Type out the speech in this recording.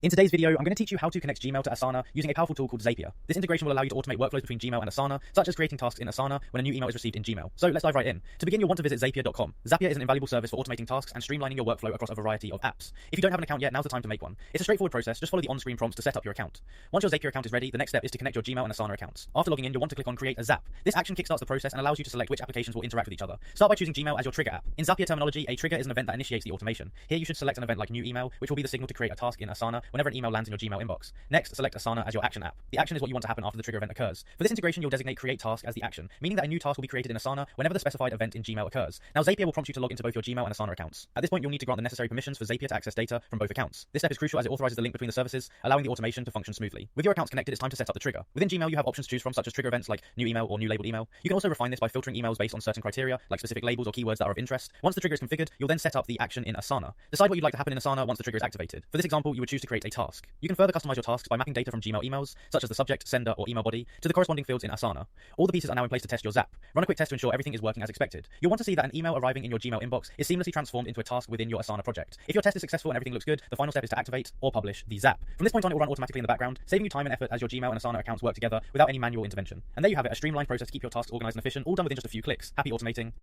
In today's video, I'm going to teach you how to connect Gmail to Asana using a powerful tool called Zapier. This integration will allow you to automate workflows between Gmail and Asana, such as creating tasks in Asana when a new email is received in Gmail. So let's dive right in. To begin, you'll want to visit zapier.com. Zapier is an invaluable service for automating tasks and streamlining your workflow across a variety of apps. If you don't have an account yet, now's the time to make one. It's a straightforward process, just follow the on-screen prompts to set up your account. Once your Zapier account is ready, the next step is to connect your Gmail and Asana accounts. After logging in, you'll want to click on Create a Zap. This action kickstarts the process and allows you to select which applications will interact with each other. Start by choosing Gmail as your trigger app. In Zapier terminology, a trigger is an event that initiates the automation. Here you should select an event like New Email, which will be the signal to create a task in Asana whenever an email lands in your Gmail inbox. Next, select Asana as your action app. The action is what you want to happen after the trigger event occurs. For this integration, you'll designate Create Task as the action, meaning that a new task will be created in Asana whenever the specified event in Gmail occurs. Now, Zapier will prompt you to log into both your Gmail and Asana accounts. At this point, you'll need to grant the necessary permissions for Zapier to access data from both accounts. This step is crucial as it authorizes the link between the services, allowing the automation to function smoothly. With your accounts connected, it's time to set up the trigger. Within Gmail, you have options to choose from, such as trigger events like new email or new labeled email. You can also refine this by filtering emails based on certain criteria, like specific labels or keywords that are of interest. Once the trigger is configured, you'll then set up the action in Asana. Decide what you'd like to happen in Asana once the trigger is activated. For this example, you would choose to create a task. You can further customize your tasks by mapping data from Gmail emails, such as the subject, sender, or email body, to the corresponding fields in Asana. All the pieces are now in place to test your Zap. Run a quick test to ensure everything is working as expected. You'll want to see that an email arriving in your Gmail inbox is seamlessly transformed into a task within your Asana project. If your test is successful and everything looks good, the final step is to activate or publish the Zap. From this point on, it will run automatically in the background, saving you time and effort as your Gmail and Asana accounts work together without any manual intervention. And there you have it, a streamlined process to keep your tasks organized and efficient, all done within just a few clicks. Happy automating.